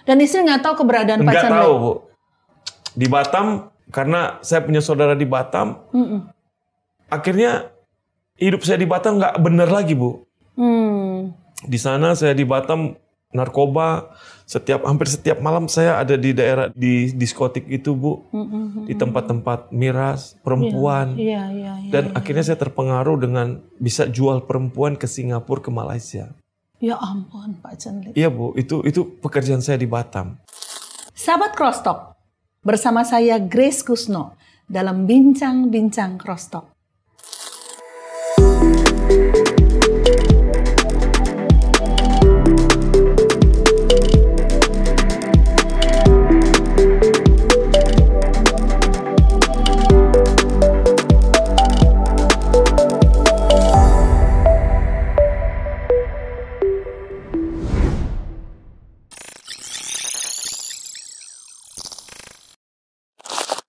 Dan istri nggak tahu keberadaan Pak Nggak Cenli? tahu, Bu. Di Batam, karena saya punya saudara di Batam, akhirnya hidup saya di Batam nggak benar lagi, Bu. Di sana saya di Batam narkoba, hampir setiap malam saya ada di daerah di diskotik itu, Bu. Di tempat-tempat miras, perempuan. Dan akhirnya saya terpengaruh dengan bisa jual perempuan ke Singapura, ke Malaysia. Ya ampun, Pak Cenli. Iya, Bu, itu pekerjaan saya di Batam. Sahabat Crosstalk, bersama saya Grace Kusno dalam Bincang-Bincang Crosstalk.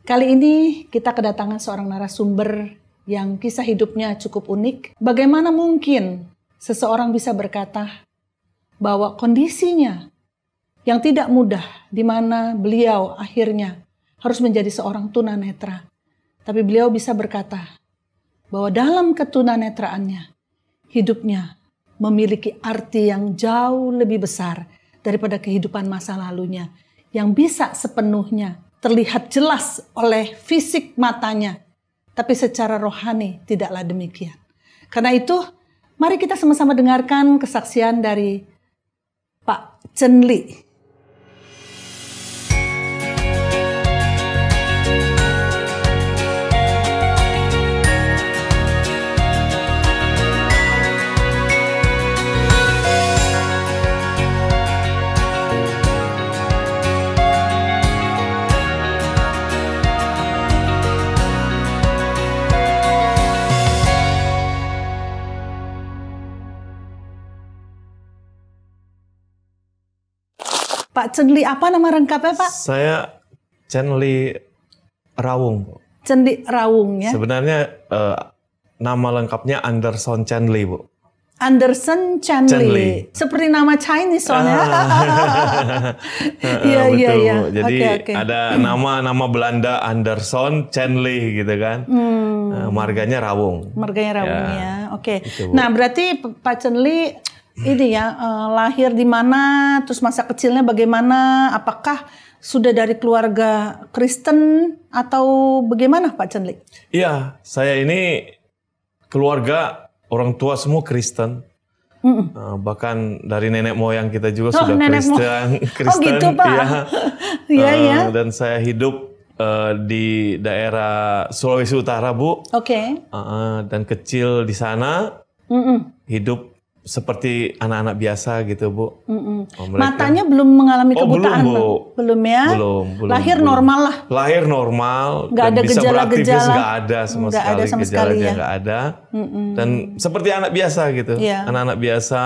Kali ini kita kedatangan seorang narasumber yang kisah hidupnya cukup unik. Bagaimana mungkin seseorang bisa berkata bahwa kondisinya yang tidak mudah, di mana beliau akhirnya harus menjadi seorang tunanetra. Tapi beliau bisa berkata bahwa dalam ketunanetraannya, hidupnya memiliki arti yang jauh lebih besar daripada kehidupan masa lalunya, yang bisa sepenuhnya terlihat jelas oleh fisik matanya, tapi secara rohani tidaklah demikian. Karena itu, mari kita sama-sama dengarkan kesaksian dari Pak Cenli. Pak Cenli, apa nama lengkapnya, Pak? Saya Cenli Rawung, Bu. Cenli Rawung, ya? Sebenarnya nama lengkapnya Anderson Cenli, Bu. Anderson Cenli. Seperti nama Chinese soalnya. Iya. Bu. Jadi ada nama Belanda Anderson Cenli gitu kan. Marganya Rawung. Marganya Rawung, ya. Oke. Nah, berarti Pak Cenli ini ya, lahir di mana, terus masa kecilnya bagaimana, apakah sudah dari keluarga Kristen atau bagaimana Pak Cenli? Iya, saya ini keluarga orang tua semua Kristen. Bahkan dari nenek moyang kita juga sudah Kristen. Oh gitu, Pak? Iya. Dan saya hidup di daerah Sulawesi Utara, Bu. Oke. Dan kecil di sana, hidup seperti anak-anak biasa gitu, Bu. Matanya belum mengalami kebutaan? Belum, Bu. Belum ya? Belum. Lahir normal lah? Lahir normal. Nggak ada gejala-gejala? Nggak ada sama sekali. Ya? Nggak ada. Dan seperti anak biasa gitu. Yeah. Anak-anak biasa,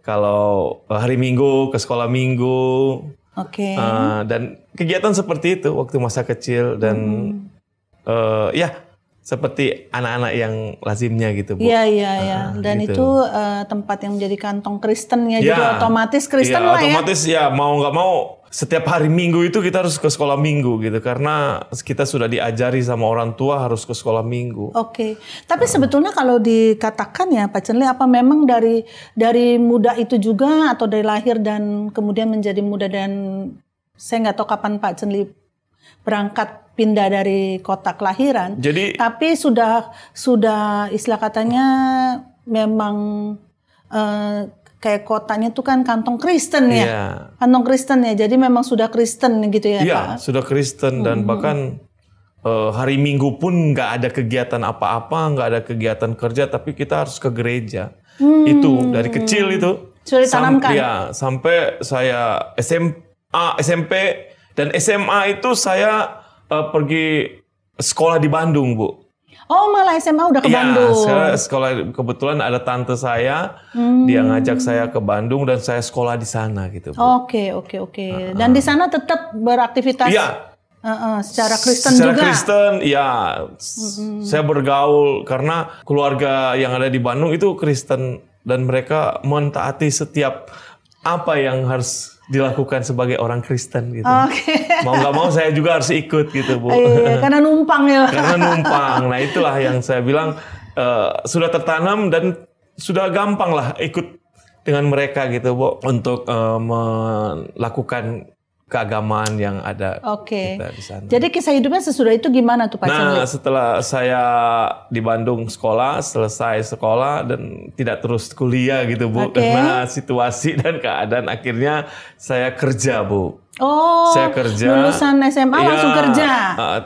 kalau hari Minggu ke sekolah Minggu. Oke. Dan kegiatan seperti itu waktu masa kecil. Dan seperti anak-anak yang lazimnya gitu, Bu. Iya. Dan gitu. Itu tempat yang menjadi kantong Kristen ya, jadi otomatis Kristen lah ya. Otomatis ya, mau nggak mau setiap hari Minggu itu kita harus ke sekolah Minggu gitu, karena kita sudah diajari sama orang tua harus ke sekolah Minggu. Oke. Tapi sebetulnya kalau dikatakan ya Pak Cenli, apa memang dari muda itu juga atau dari lahir dan kemudian menjadi muda, dan saya nggak tahu kapan Pak Cenli berangkat pindah dari kota kelahiran. Jadi, tapi sudah istilah katanya memang kayak kotanya itu kan kantong Kristen ya. Iya. Kantong Kristen ya. Jadi memang sudah Kristen gitu ya, Pak. Iya, sudah Kristen, dan bahkan hari Minggu pun nggak ada kegiatan apa-apa, nggak ada kegiatan kerja, tapi kita harus ke gereja. Itu dari kecil itu. Sudah ditanamkan. Sampai saya SMP dan SMA itu saya pergi sekolah di Bandung, Bu. Oh, malah SMA udah ke Bandung. Saya sekolah, kebetulan ada tante saya, dia ngajak saya ke Bandung dan saya sekolah di sana gitu, Bu. Oke. Dan di sana tetap beraktivitas secara Kristen juga? Secara Kristen, ya. Saya bergaul karena keluarga yang ada di Bandung itu Kristen dan mereka mentaati setiap apa yang harus dilakukan sebagai orang Kristen gitu. Mau nggak mau saya juga harus ikut gitu, Bu. Iya, karena numpang ya. Karena numpang. Nah itulah yang saya bilang sudah tertanam dan sudah gampang lah ikut dengan mereka gitu, Bu, untuk melakukan keagamaan yang ada kita di sana. Jadi kisah hidupnya sesudah itu gimana tuh Pak Chen Li? Nah setelah saya di Bandung selesai sekolah dan tidak terus kuliah gitu, Bu. Karena situasi dan keadaan akhirnya saya kerja, Bu. Saya kerja. Lulusan SMA langsung kerja?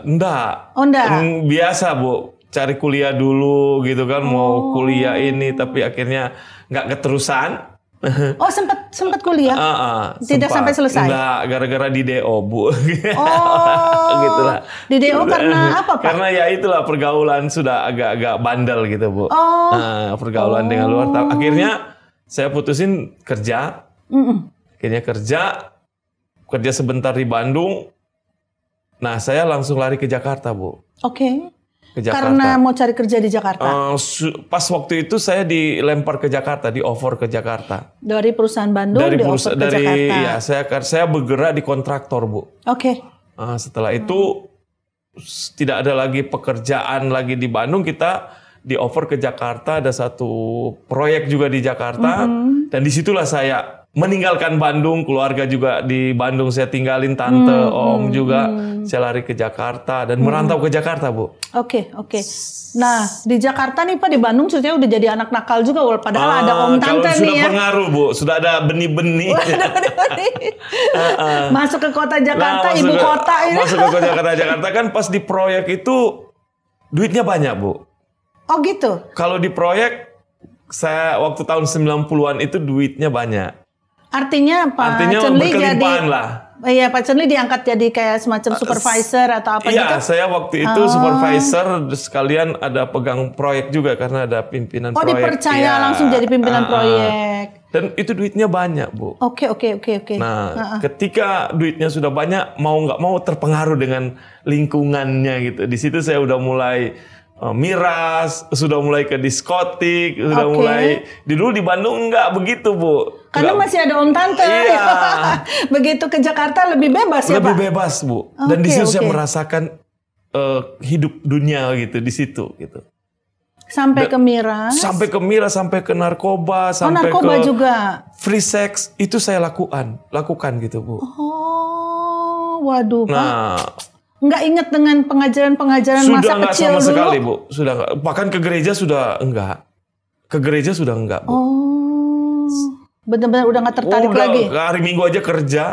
Enggak. Enggak? Biasa, Bu. Cari kuliah dulu gitu kan. Mau kuliah ini tapi akhirnya nggak keterusan. Sempat kuliah? Tidak sampai selesai? Enggak, gara-gara di DO, Bu. Gitulah. Di DO karena apa, Pak? Karena ya itulah pergaulan sudah agak-agak bandel gitu, Bu. Pergaulan dengan luar. Akhirnya saya putusin kerja. Akhirnya kerja sebentar di Bandung. Nah, saya langsung lari ke Jakarta, Bu. Karena mau cari kerja di Jakarta? Pas waktu itu saya dilempar ke Jakarta, di-offer ke Jakarta. Dari perusahaan Bandung di-offer ke Jakarta? Ya, saya bergerak di kontraktor, Bu. Setelah itu tidak ada lagi pekerjaan lagi di Bandung, kita di-offer ke Jakarta, ada satu proyek juga di Jakarta. Dan disitulah saya meninggalkan Bandung, keluarga juga di Bandung saya tinggalin, tante, om juga. Saya lari ke Jakarta dan merantau ke Jakarta, Bu. Nah, di Jakarta nih Pak, di Bandung sudah jadi anak nakal juga, padahal ada om tante nih ya. Sudah pengaruh, Bu. Sudah ada benih-benih. Masuk ke kota Jakarta, ibu kota ini. Masuk ke kota Jakarta kan pas di proyek itu duitnya banyak, Bu. Gitu? Kalau di proyek, saya waktu tahun 90-an itu duitnya banyak. Artinya Pak Chen Li jadi lah. Iya, Pak Chen Li diangkat jadi kayak semacam supervisor atau apa gitu? Iya, saya waktu itu supervisor sekalian ada pegang proyek juga karena ada pimpinan proyek. Dipercaya langsung jadi pimpinan proyek. Dan itu duitnya banyak, Bu. Oke. Nah, ketika duitnya sudah banyak, mau nggak mau terpengaruh dengan lingkungannya gitu. Di situ saya udah mulai miras, sudah mulai ke diskotik, sudah mulai. Dulu di Bandung nggak begitu, Bu. Karena masih ada om tante. Iya. Begitu ke Jakarta lebih bebas ya, Pak? Lebih bebas, Bu. Dan di situ saya merasakan hidup dunia gitu di situ gitu. Sampai ke miras. Sampai ke miras, sampai ke narkoba, sampai narkoba ke juga. Free sex itu saya lakukan gitu, Bu. Waduh, Pak. Nah, nggak inget dengan pengajaran-pengajaran masa kecil dulu? Sudah nggak sama sekali, Bu. Sudah nggak. Bahkan ke gereja sudah enggak. Ke gereja sudah enggak, Bu. Benar-benar udah nggak tertarik lagi? Hari Minggu aja kerja.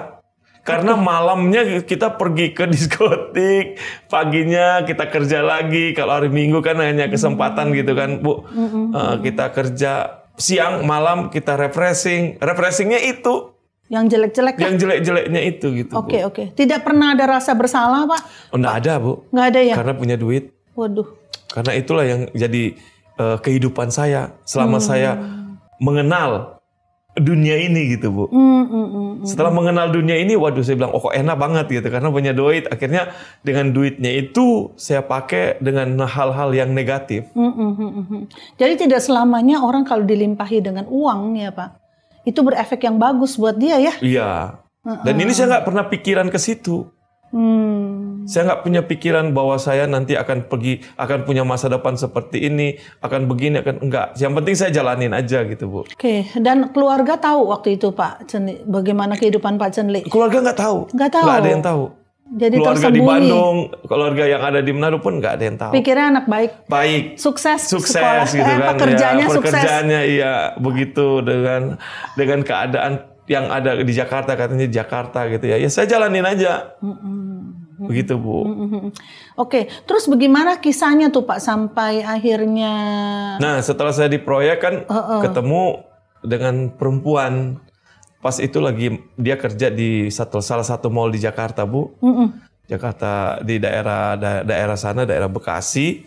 Karena malamnya kita pergi ke diskotik. Paginya kita kerja lagi. Kalau hari Minggu kan hanya kesempatan gitu kan, Bu. Kita kerja. Siang, malam kita refreshing. Refreshingnya itu. Yang jelek-jelek kan? Yang jelek-jeleknya itu gitu, Bu. Oke. Tidak pernah ada rasa bersalah, Pak? Nggak ada, Bu. Nggak ada ya? Karena punya duit. Waduh. Karena itulah yang jadi kehidupan saya. Selama saya mengenal dunia ini gitu, Bu. Setelah mengenal dunia ini, waduh saya bilang, kok enak banget gitu. Karena punya duit. Akhirnya dengan duitnya itu saya pakai dengan hal-hal yang negatif. Jadi tidak selamanya orang kalau dilimpahi dengan uang ya, Pak, itu berefek yang bagus buat dia ya? Iya. Dan ini saya nggak pernah pikiran ke situ. Saya nggak punya pikiran bahwa saya nanti akan punya masa depan seperti ini, akan begini, enggak. Yang penting saya jalanin aja gitu, Bu. Dan keluarga tahu waktu itu Pak Chen Li, bagaimana kehidupan Pak Chen Li? Keluarga nggak tahu. Nggak ada yang tahu. Jadi keluarga tersembunyi. Di Bandung, keluarga yang ada di Manado pun nggak ada yang tahu. Pikirnya anak baik. Sukses sekolah, gitu kan. Pekerjaannya iya begitu dengan keadaan yang ada di Jakarta, katanya Jakarta gitu ya. Ya saya jalanin aja. Begitu, Bu. Oke, terus bagaimana kisahnya tuh Pak sampai akhirnya? Nah, setelah saya di proyek kan ketemu dengan perempuan. Pas itu lagi dia kerja di salah satu mall di Jakarta, Bu. Jakarta di daerah sana, daerah Bekasi.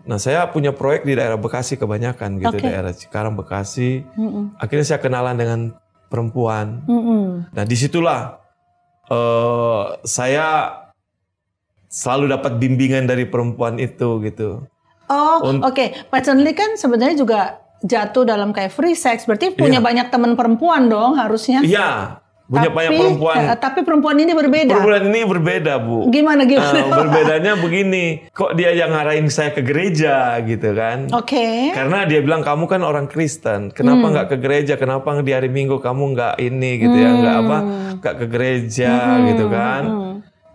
Nah, saya punya proyek di daerah Bekasi kebanyakan gitu, daerah Cikarang, Bekasi. Akhirnya saya kenalan dengan perempuan. Nah, disitulah saya selalu dapat bimbingan dari perempuan itu gitu. Pak Chen Li kan sebenarnya juga jatuh dalam kayak free sex, berarti punya banyak teman perempuan dong harusnya. Iya, Punya banyak perempuan. Tapi perempuan ini berbeda. Perempuan ini berbeda, Bu. Gimana? Berbedanya begini. Kok dia yang ngarahin saya ke gereja gitu kan? Oke. Karena dia bilang kamu kan orang Kristen. Kenapa nggak ke gereja? Kenapa di hari Minggu kamu nggak ini gitu ya? Nggak ke gereja gitu kan?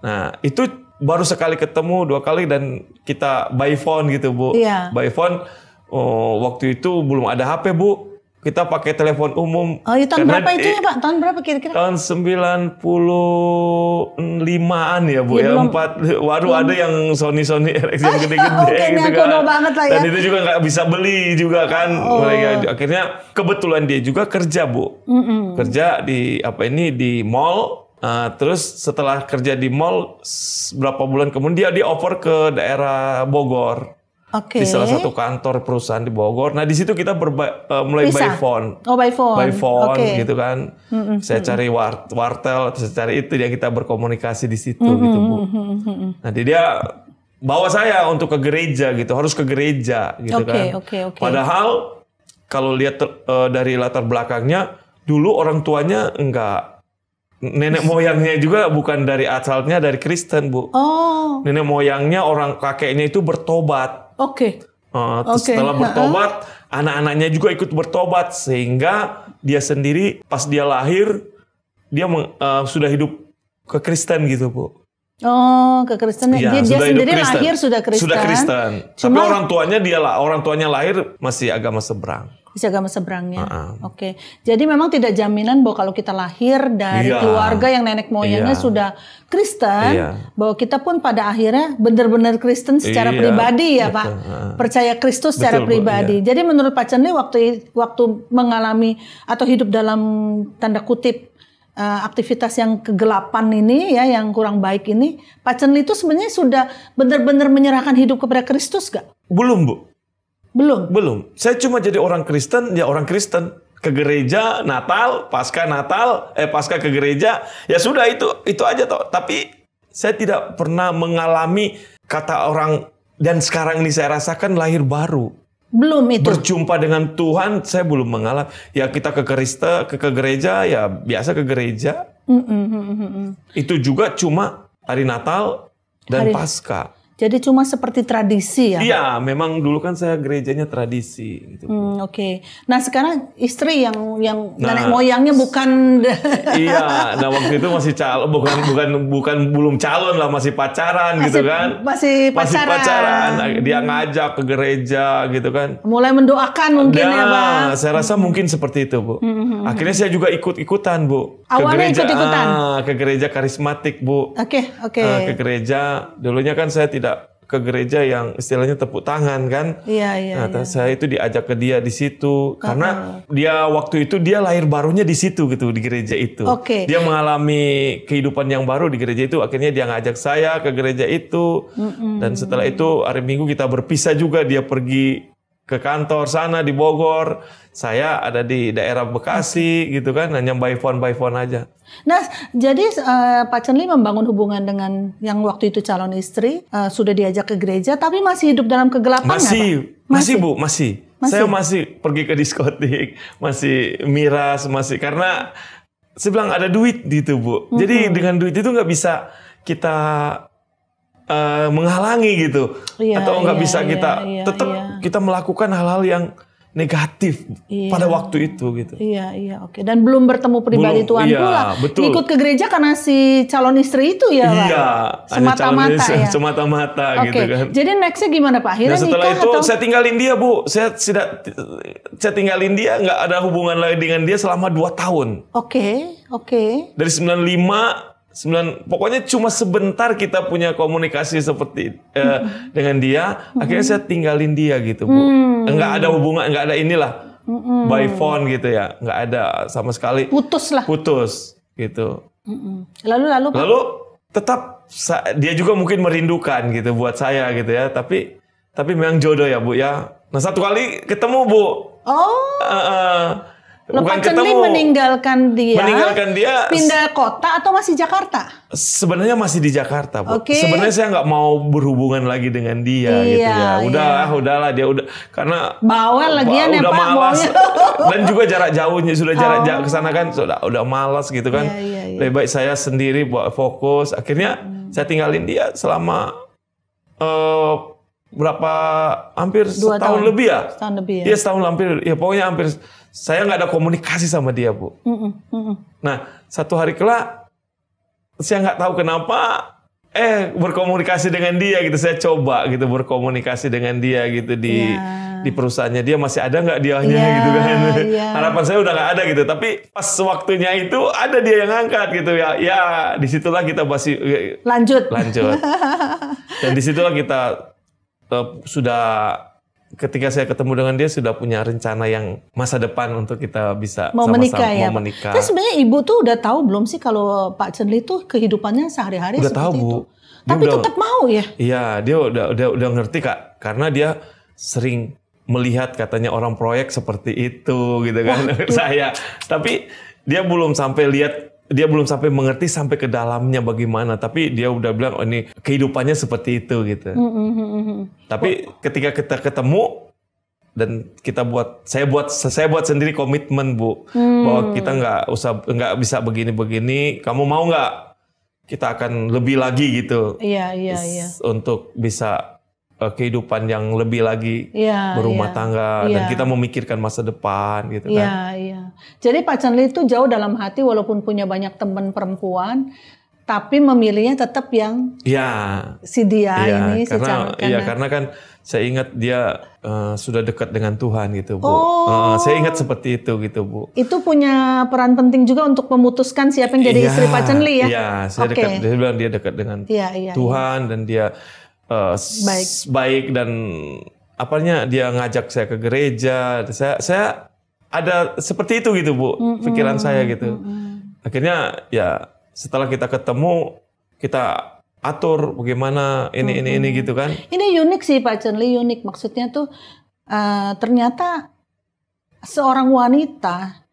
Nah itu baru sekali ketemu, 2 kali dan kita by phone gitu, Bu. Iya. By phone. Waktu itu belum ada HP, Bu. Kita pakai telepon umum. Oh, itu tahun berapa itu ya, Pak? Tahun berapa kira-kira? Tahun 95-an ya, Bu. Ya, 4. Waduh, ada yang Sony Ericsson yang gede-gede gitu kan. Banget lah ya. Dan itu juga nggak bisa beli juga kan. Mereka akhirnya kebetulan dia juga kerja, Bu. Kerja di di mall. Terus setelah kerja di mall, berapa bulan kemudian dia offer ke daerah Bogor. Di salah satu kantor perusahaan di Bogor. Nah di situ kita mulai by phone. Oh, by phone. By phone gitu kan. Saya cari wartel, saya cari itu dia, kita berkomunikasi di situ gitu, Bu. Nanti dia bawa saya untuk ke gereja gitu, harus ke gereja gitu kan. Padahal kalau lihat dari latar belakangnya, dulu orang tuanya enggak. Nenek moyangnya juga bukan dari asalnya dari Kristen, Bu. Nenek moyangnya kakeknya itu bertobat. Setelah bertobat, anak-anaknya juga ikut bertobat sehingga dia sendiri pas dia lahir dia sudah hidup ke Kristen gitu, Bu. Ke Kristen. Dia sendiri Kristen. Lahir sudah Kristen. Sudah Kristen. Tapi orang tuanya lahir masih agama seberang. Masih agama seberangnya. Jadi memang tidak jaminan bahwa kalau kita lahir dari keluarga yang nenek moyangnya sudah Kristen, bahwa kita pun pada akhirnya benar-benar Kristen secara pribadi ya, Pak. Percaya Kristus secara pribadi. Jadi menurut Pak Chen Li waktu mengalami atau hidup dalam tanda kutip aktivitas yang kegelapan ini ya, yang kurang baik ini, Pak Chen Li itu sebenarnya sudah benar-benar menyerahkan hidup kepada Kristus gak? Belum, Bu. Belum. Saya cuma jadi orang Kristen, ya orang Kristen. Ke gereja, Natal, Paskah ke gereja, ya sudah itu aja toh. Tapi saya tidak pernah mengalami kata orang, dan sekarang ini saya rasakan lahir baru. Belum itu. Berjumpa dengan Tuhan, saya belum mengalami. Ya kita ke gereja, ya biasa ke gereja. Itu juga cuma hari Natal dan Paskah. Jadi cuma seperti tradisi ya? Iya, memang dulu kan saya gerejanya tradisi. Gitu. Nah sekarang istri yang nenek moyangnya bukan. Iya, nah waktu itu masih calon, bukan belum calon lah, masih pacaran gitu kan? Masih pacaran. Dia ngajak ke gereja gitu kan? Mulai mendoakan mungkin ya, Pak? Saya rasa mungkin seperti itu, Bu. Akhirnya saya juga ikut-ikutan, Bu. Awalnya ikut-ikutan? Ke gereja karismatik, Bu. Ke gereja, dulunya kan saya tidak ke gereja yang istilahnya tepuk tangan kan. Iya. Saya itu diajak ke dia di situ karena dia waktu itu dia lahir barunya di situ gitu, di gereja itu. Dia mengalami kehidupan yang baru di gereja itu, akhirnya dia ngajak saya ke gereja itu. Dan setelah itu hari Minggu kita berpisah juga, dia pergi ke kantor sana di Bogor, saya ada di daerah Bekasi gitu kan, hanya by phone aja. Nah, jadi Pak Chen Li membangun hubungan dengan yang waktu itu calon istri, sudah diajak ke gereja, tapi masih hidup dalam kegelapan nggak, Pak? Masih, Bu, masih. Saya masih pergi ke diskotik, masih miras, masih karena saya bilang ada duit gitu, Bu. Jadi dengan duit itu nggak bisa kita menghalangi gitu, atau nggak bisa kita tetap kita melakukan hal-hal yang negatif pada waktu itu gitu. Dan belum bertemu pribadi Tuhan pula. Betul. Ikut ke gereja karena si calon istri itu ya, Pak? Semata-mata ya. Semata-mata gitu kan. Jadi nextnya gimana, Pak? Akhirnya setelah nikah itu atau? Saya tinggalin dia, Bu. Saya tinggalin dia, nggak ada hubungan lagi dengan dia selama 2 tahun. Dari 95. Pokoknya cuma sebentar kita punya komunikasi seperti dengan dia. Akhirnya saya tinggalin dia gitu, Bu. Nggak ada hubungan, nggak ada inilah by phone gitu ya, nggak ada sama sekali. Putus gitu. Lalu tetap dia juga mungkin merindukan gitu buat saya gitu ya. Tapi memang jodoh ya, Bu ya. Nah satu kali ketemu, Bu. Pak Chen Li meninggalkan dia pindah kota atau masih Jakarta? Sebenarnya masih di Jakarta, Bu. Sebenarnya saya nggak mau berhubungan lagi dengan dia gitu ya. Udahlah dia udah karena bawel lagian ya Pak, malas. Dan juga jarak jauhnya sudah jarak jauh ke sana kan udah malas gitu kan. Lebih baik saya sendiri buat fokus. Akhirnya saya tinggalin dia selama hampir setahun lebih ya. Iya, setahun hampir. Ya pokoknya hampir. Saya nggak ada komunikasi sama dia, Bu. Nah, satu hari kelak, saya nggak tahu kenapa, berkomunikasi dengan dia gitu. Saya coba gitu berkomunikasi dengan dia gitu di perusahaannya. Dia masih ada nggak dianya gitu kan. Harapan saya udah nggak ada gitu. Tapi pas waktunya itu ada dia yang angkat gitu ya. Ya, disitulah kita masih lanjut. Dan disitulah kita sudah ketika saya ketemu dengan dia sudah punya rencana yang masa depan untuk kita bisa mau sama-sama menikah. Tapi sebenarnya ibu tuh udah tahu belum sih kalau Pak Chen Li tuh kehidupannya sehari-hari udah tahu, Bu. Tapi tetap mau ya? Iya, dia udah ngerti Kak, karena dia sering melihat katanya orang proyek seperti itu gitu kan. Saya. Tapi dia belum sampai mengerti sampai ke dalamnya bagaimana, tapi dia udah bilang ini kehidupannya seperti itu gitu. Tapi ketika kita ketemu dan saya buat sendiri komitmen, Bu, bahwa kita nggak bisa begini-begini. Kamu mau nggak? Kita akan lebih lagi gitu. Iya. Untuk bisa kehidupan yang lebih lagi berumah tangga dan kita memikirkan masa depan gitu kan. Iya. Jadi Pak Chen Li itu jauh dalam hati walaupun punya banyak teman perempuan, tapi memilihnya tetap yang si dia ini karena kan saya ingat dia sudah dekat dengan Tuhan gitu, Bu. Saya ingat seperti itu gitu, Bu. Itu punya peran penting juga untuk memutuskan siapa yang jadi istri Pak Chen Li ya. Iya, dia bilang dia dekat dengan Tuhan dan dia baik dan dia ngajak saya ke gereja. Saya ada seperti itu gitu, Bu, pikiran saya gitu. Akhirnya ya setelah kita ketemu kita atur bagaimana ini gitu kan. Ini unik sih Pak Chen Li, unik maksudnya tuh ternyata seorang wanita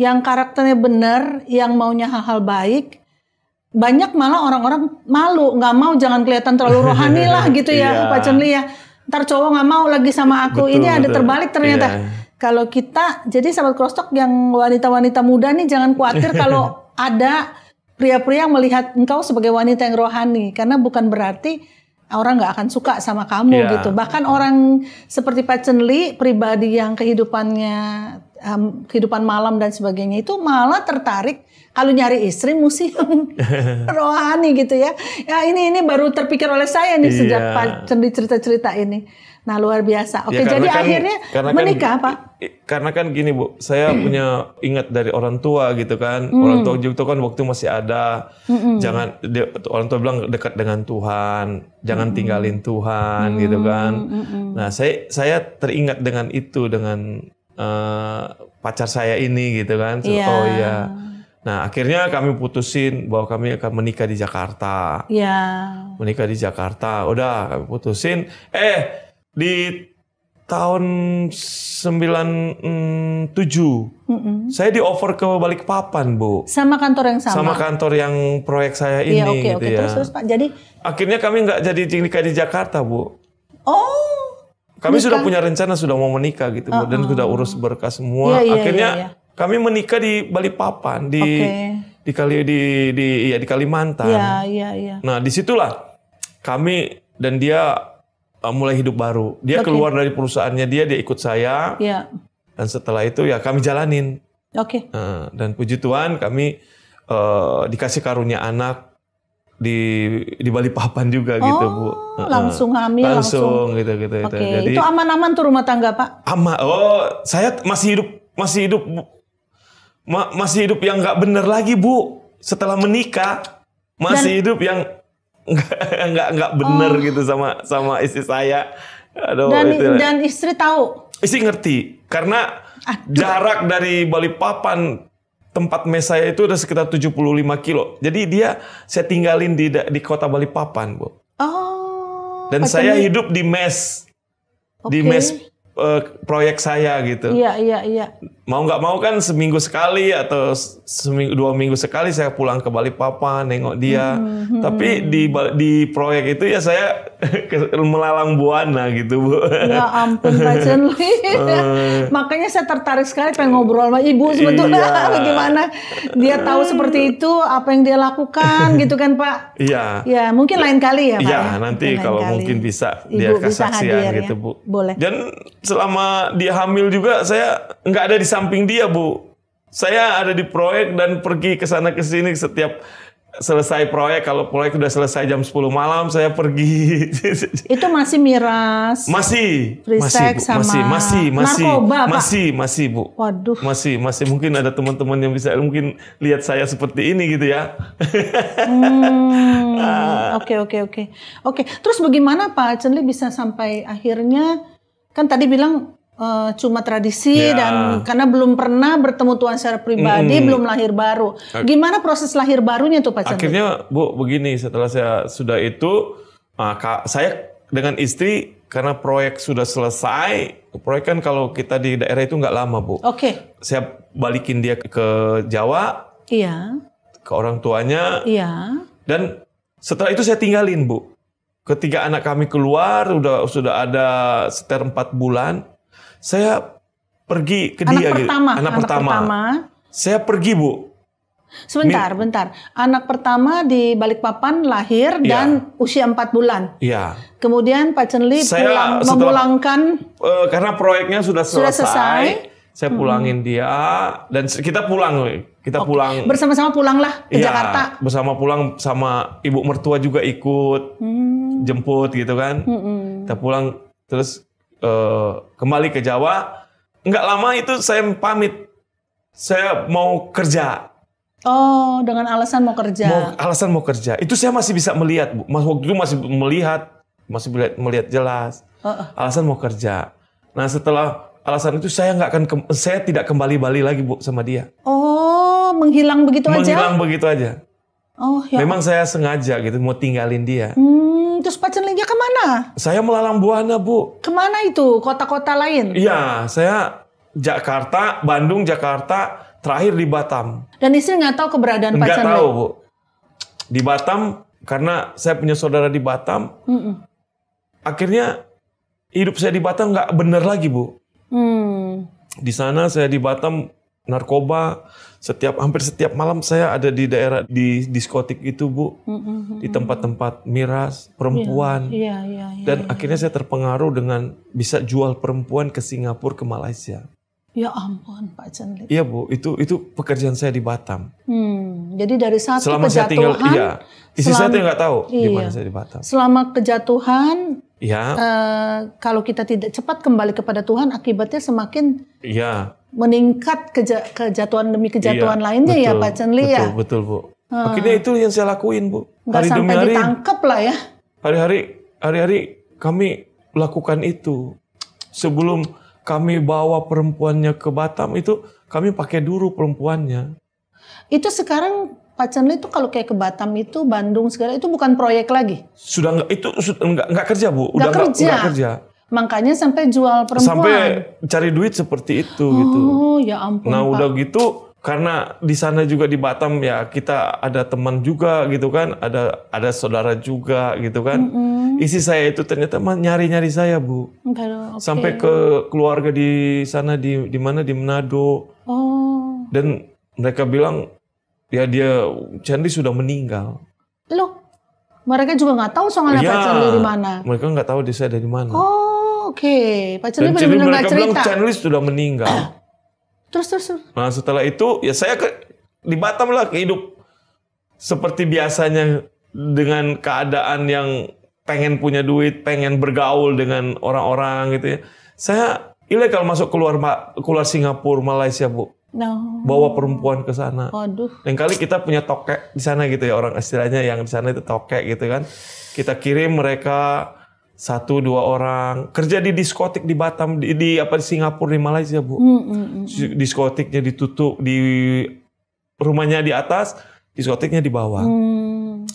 yang karakternya benar, yang maunya hal-hal baik. Banyak malah orang-orang malu, nggak mau, jangan kelihatan terlalu rohani lah gitu ya Pak Chen Li ya. Ntar cowok nggak mau lagi sama aku. Ini ada terbalik ternyata. Kalau kita, jadi sahabat Crosstalk yang wanita-wanita muda nih jangan khawatir kalau ada pria-pria yang melihat engkau sebagai wanita yang rohani. Karena bukan berarti orang nggak akan suka sama kamu gitu. Bahkan orang seperti Pak Chen Li, pribadi yang kehidupan malam dan sebagainya itu malah tertarik kalau nyari istri mesti rohani gitu ya. Ya ini baru terpikir oleh saya nih sejak Pak Chen Li cerita-cerita ini. Nah luar biasa. Oke, jadi akhirnya menikah Pak. Karena kan gini, Bu, saya punya ingat dari orang tua gitu kan. Orang tua juga kan waktu masih ada. Orang tua bilang dekat dengan Tuhan, jangan tinggalin Tuhan gitu kan. Nah saya teringat dengan itu dengan pacar saya ini gitu kan. Nah akhirnya kami putusin bahwa kami akan menikah di Jakarta. Menikah di Jakarta. Udah kami putusin. Di tahun 97 saya di offer ke Balikpapan, Bu. Sama kantor yang sama? Sama kantor yang proyek saya ini gitu ya. Terus Pak, jadi? Akhirnya kami nggak jadi nikah di Jakarta, Bu. Kami nikah. Sudah punya rencana, sudah mau menikah gitu, Bu. Dan sudah urus berkas semua. Akhirnya kami menikah di Balikpapan, di Kalimantan. Nah, disitulah kami dan dia mulai hidup baru. Dia keluar dari perusahaannya dia ikut saya. Dan setelah itu ya kami jalanin. Dan puji Tuhan kami dikasih karunia anak di Balikpapan juga gitu, Bu. Langsung hamil langsung gitu. Jadi itu aman-aman tuh rumah tangga, Pak? Aman. Saya masih hidup yang nggak bener lagi, Bu. Setelah menikah masih hidup yang nggak bener gitu sama istri saya. Aduh, dan istri tahu? Istri ngerti karena jarak dari Balikpapan tempat mes saya itu udah sekitar 75 kilo. Jadi saya tinggalin di kota Balikpapan, Bu. Dan saya hidup di mes. Di mes proyek saya gitu. Iya. mau nggak mau kan seminggu sekali atau seminggu 2 minggu sekali saya pulang ke Balikpapan nengok dia. Tapi di proyek itu ya saya melalang buana gitu, Bu. Ya ampun Pak Cenli. Makanya saya tertarik sekali pengen ngobrol sama Ibu sebetulnya. Iya. Bagaimana dia tahu seperti itu, apa yang dia lakukan gitu kan Pak. Iya. Ya mungkin lain kali ya Pak. Iya, nanti kalau mungkin bisa dia Ibu bisa kesaksian hadir, gitu, ya? Bu. Boleh. Dan selama dia hamil juga saya nggak ada di samping dia, Bu. Saya ada di proyek dan pergi ke sana ke sini setiap selesai proyek. Kalau proyek sudah selesai jam 10 malam saya pergi. Itu masih miras. Masih, free sex Bu. sama masih, narkoba, Pak? masih, Bu. Waduh. Masih mungkin ada teman-teman yang bisa mungkin lihat saya seperti ini gitu ya. Oke. Terus bagaimana Pak Cenli bisa sampai akhirnya kan tadi bilang cuma tradisi Ya. dan karena belum pernah bertemu Tuhan secara pribadi, belum lahir baru. Gimana proses lahir barunya tuh Pak Cenli? Akhirnya Bu begini, setelah saya sudah itu, saya dengan istri karena proyek sudah selesai. Proyek kan kalau kita di daerah itu nggak lama, Bu. Oke. Saya balikin dia ke Jawa, Iya. ke orang tuanya, Iya. dan setelah itu saya tinggalin, Bu. Ketika anak kami keluar, sudah ada sekitar 4 bulan, saya pergi ke dia. Anak pertama. Saya pergi, Bu. Bentar. Anak pertama di Balikpapan lahir dan usia 4 bulan. Iya. Kemudian Pak Cenli memulangkan karena proyeknya sudah selesai. Saya pulangin dia dan kita pulang. Pulang bersama-sama pulanglah ke Jakarta. Bersama pulang sama ibu mertua juga ikut jemput gitu kan. Kita pulang terus kembali ke Jawa. Nggak lama itu saya pamit. Saya mau kerja. Oh, dengan alasan mau kerja. Alasan mau kerja. Itu saya masih bisa melihat, Bu. Waktu itu masih melihat jelas. Alasan mau kerja. Nah, setelah alasan itu saya tidak kembali lagi, Bu, sama dia. Oh, menghilang begitu aja? Menghilang begitu aja. Oh, ya. Memang saya sengaja gitu mau tinggalin dia. Terus Pak Cenlinya kemana? Saya melalang buana, Bu. Kemana itu? Kota-kota lain? Iya, saya Jakarta, Bandung, Jakarta, terakhir di Batam. Dan istri nggak tahu keberadaan Pak Cenli? Nggak tahu, Bu. Di Batam, karena saya punya saudara di Batam, akhirnya hidup saya di Batam nggak benar lagi, Bu. Di sana saya di Batam narkoba, hampir setiap malam saya ada di daerah di diskotik itu, Bu. Di tempat-tempat miras perempuan. Iya. Dan akhirnya saya terpengaruh dengan bisa jual perempuan ke Singapura, ke Malaysia. Ya ampun Pak Cenli. Iya, Bu, itu pekerjaan saya di Batam. Jadi dari satu selama kejatuhan. Saya tinggal, istri saya tuh nggak tahu di mana saya di Batam. Selama kejatuhan, ya. Kalau kita tidak cepat kembali kepada Tuhan, akibatnya semakin meningkat kejatuhan demi kejatuhan lainnya, betul, ya Pak Cenli ya. Betul, Bu. Akhirnya itu yang saya lakuin, Bu. Nggak sampai ditangkap lah ya. Hari-hari kami lakukan itu. Sebelum kami bawa perempuannya ke Batam itu kami pakai dulu perempuannya. Itu sekarang Pak Cenli itu kalau kayak ke Batam itu, Bandung segala itu bukan proyek lagi. Sudah nggak kerja, Bu. Udah nggak kerja. Makanya sampai jual perempuan. Sampai cari duit seperti itu gitu. Oh ya ampun. Nah, Pak. udah gitu karena di sana juga di Batam ya kita ada teman juga gitu kan, ada saudara juga gitu kan. Isi saya itu ternyata nyari-nyari saya, Bu. Okay. Sampai ke keluarga di sana di mana di Manado. Oh. Dan mereka bilang ya dia Cenli sudah meninggal. Loh, mereka juga nggak tahu soalnya Pak Cenli di mana. Mereka nggak tahu saya dari mana. Oh, oke. Pak Cenli benar-benar nggak cerita. Mereka bilang Cenli sudah meninggal. Terus. Nah, setelah itu ya saya di Batam lah hidup seperti biasanya dengan keadaan yang pengen punya duit, pengen bergaul dengan orang-orang gitu ya. Saya ilegal masuk keluar Singapura, Malaysia, Bu. No. Bawa perempuan ke sana. Waduh. Dan kali kita punya tokek di sana gitu ya, orang istilahnya yang di sana itu tokek gitu kan. Kita kirim mereka 1-2 orang kerja di diskotik di Batam, di Singapura, di Malaysia, Bu. Diskotiknya ditutup, di rumahnya di atas, diskotiknya di bawah.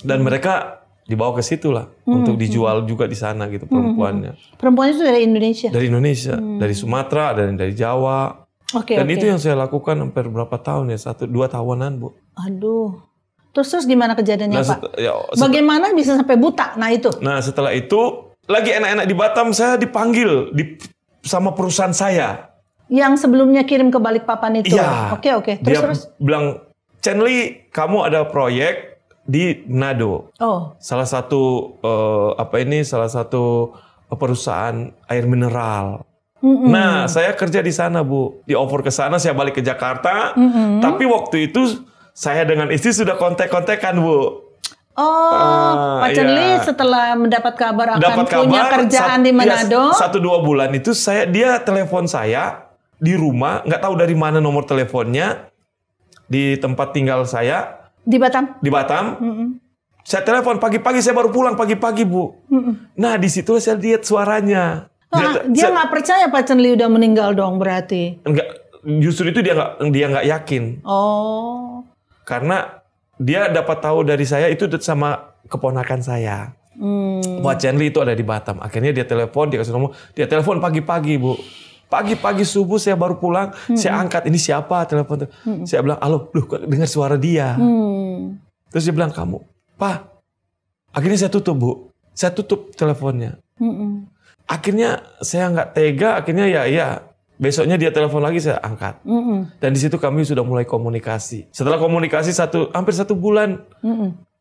Dan mereka dibawa ke situ lah untuk dijual juga di sana gitu perempuannya. Perempuannya itu dari Indonesia? Dari Indonesia, dari Sumatera, dari Jawa. Dan itu yang saya lakukan hampir berapa tahun ya, 1-2 tahunan Bu. Aduh. Terus gimana kejadiannya Pak? Bagaimana bisa sampai buta? Nah itu. Nah setelah itu, lagi enak-enak di Batam, saya dipanggil sama perusahaan saya. Yang sebelumnya kirim ke Balikpapan itu? Iya. Oke. Terus? Dia bilang, Chenli, kamu ada proyek di Manado. Salah satu, salah satu perusahaan air mineral. Nah, saya kerja di sana, Bu. Di offer ke sana, saya balik ke Jakarta. Tapi waktu itu saya dengan istri sudah kontak-kontakan, Bu. Pak Chenli setelah mendapat kabar akan punya kerjaan di Manado. 1-2 bulan itu dia telepon saya di rumah, nggak tahu dari mana nomor teleponnya, di tempat tinggal saya. Di Batam? Di Batam. Saya telepon pagi-pagi, saya baru pulang pagi-pagi, Bu. Nah, di situ saya lihat suaranya. Dia nggak percaya Pak Chenli udah meninggal dong berarti? Enggak, justru itu dia nggak yakin. Karena dia dapat tahu dari saya itu sama keponakan saya. Pak Chenli itu ada di Batam. Akhirnya dia telepon, dia kasih nomor. Dia telepon pagi-pagi, Bu. Pagi-pagi subuh saya baru pulang, saya angkat, ini siapa telepon. Saya bilang, halo, dengar suara dia. Terus dia bilang, kamu, Pak. Akhirnya saya tutup, Bu. Saya tutup teleponnya. Akhirnya saya nggak tega, akhirnya ya besoknya dia telepon lagi, saya angkat. Dan di situ kami sudah mulai komunikasi. Setelah komunikasi hampir 1 bulan,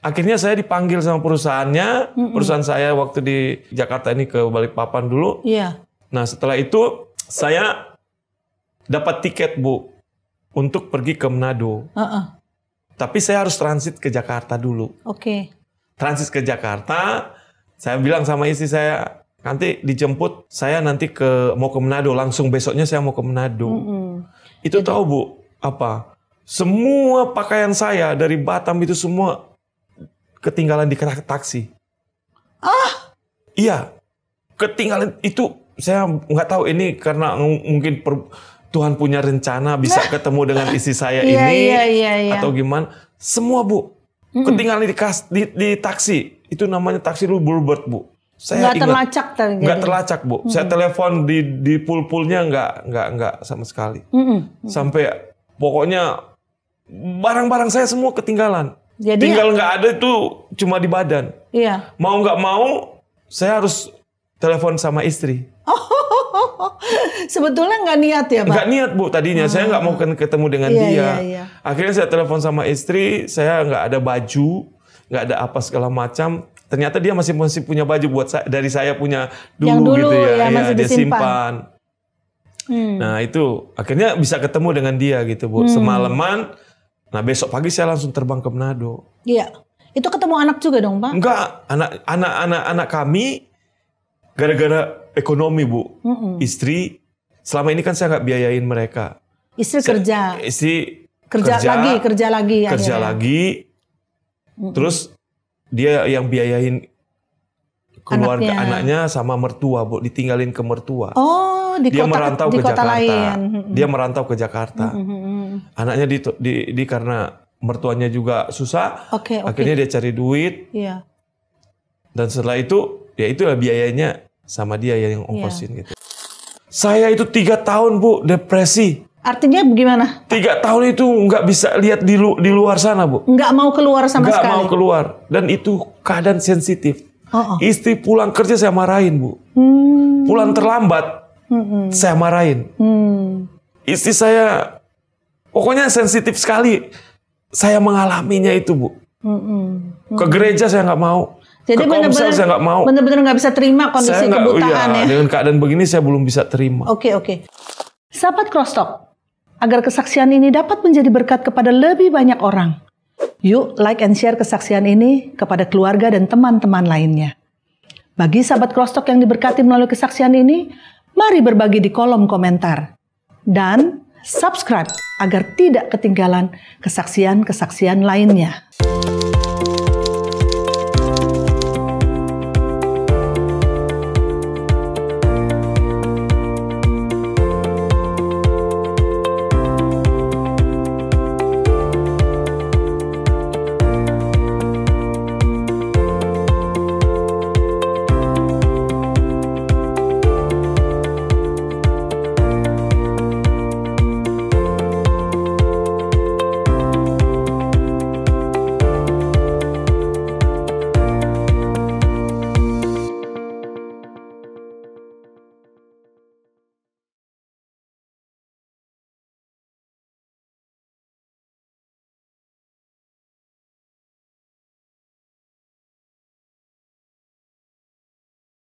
akhirnya saya dipanggil sama perusahaannya. Perusahaan saya waktu di Jakarta ini ke Balikpapan dulu. Nah setelah itu saya dapat tiket, Bu, untuk pergi ke Manado. Tapi saya harus transit ke Jakarta dulu. Transit ke Jakarta, saya bilang sama istri saya, nanti dijemput saya mau ke Manado, langsung besoknya saya mau ke Manado. Itu tahu, Bu, apa? Semua pakaian saya dari Batam itu semua ketinggalan di taksi. Iya, ketinggalan itu. Saya nggak tahu ini karena mungkin Tuhan punya rencana bisa ketemu dengan istri saya ini atau gimana. Semua, Bu, ketinggalan di taksi. Itu namanya taksi Bluebird, Bu. Saya nggak terlacak, Bu. Saya telepon di pul-pulnya nggak sama sekali. Sampai pokoknya barang-barang saya semua ketinggalan. Tinggal nggak ada itu cuma di badan. Mau nggak mau saya harus telepon sama istri. Sebetulnya nggak niat ya, Pak? Nggak niat, Bu, tadinya. Saya nggak mau ketemu dengan dia. Akhirnya saya telepon sama istri, saya nggak ada baju, nggak ada apa segala macam. Ternyata dia masih punya baju buat dari saya punya dulu gitu ya. Masih dia simpan. Nah itu akhirnya bisa ketemu dengan dia gitu, Bu. Semalaman. Nah besok pagi saya langsung terbang ke Manado. Iya. Itu ketemu anak juga dong, Pak? Enggak, anak kami gara-gara ekonomi, Bu. Istri selama ini kan saya nggak biayain mereka. Istri kerja. Kerja lagi. Terus dia yang biayain keluarga anaknya sama mertua, Bu, ditinggalin ke mertua. Dia merantau ke Jakarta. Dia merantau ke Jakarta. Anaknya karena mertuanya juga susah, akhirnya dia cari duit. Dan setelah itu, ya itulah biayanya sama dia yang ongkosin gitu. Saya itu 3 tahun, Bu, depresi. Artinya bagaimana? 3 tahun itu nggak bisa lihat di luar sana, Bu. Nggak mau keluar sama sekali? Nggak mau keluar. Dan itu keadaan sensitif. Istri pulang kerja saya marahin, Bu. Pulang terlambat, saya marahin. Istri saya, pokoknya sensitif sekali. Saya mengalaminya itu, Bu. Ke gereja saya nggak mau. Jadi benar-benar saya nggak mau. Benar-benar nggak bisa terima kondisi kebutaan ya. Dengan keadaan begini saya belum bisa terima. Oke. Sahabat Crosstalk, agar kesaksian ini dapat menjadi berkat kepada lebih banyak orang, yuk like and share kesaksian ini kepada keluarga dan teman-teman lainnya. Bagi sahabat Crosstalk yang diberkati melalui kesaksian ini, mari berbagi di kolom komentar. Dan subscribe agar tidak ketinggalan kesaksian-kesaksian lainnya.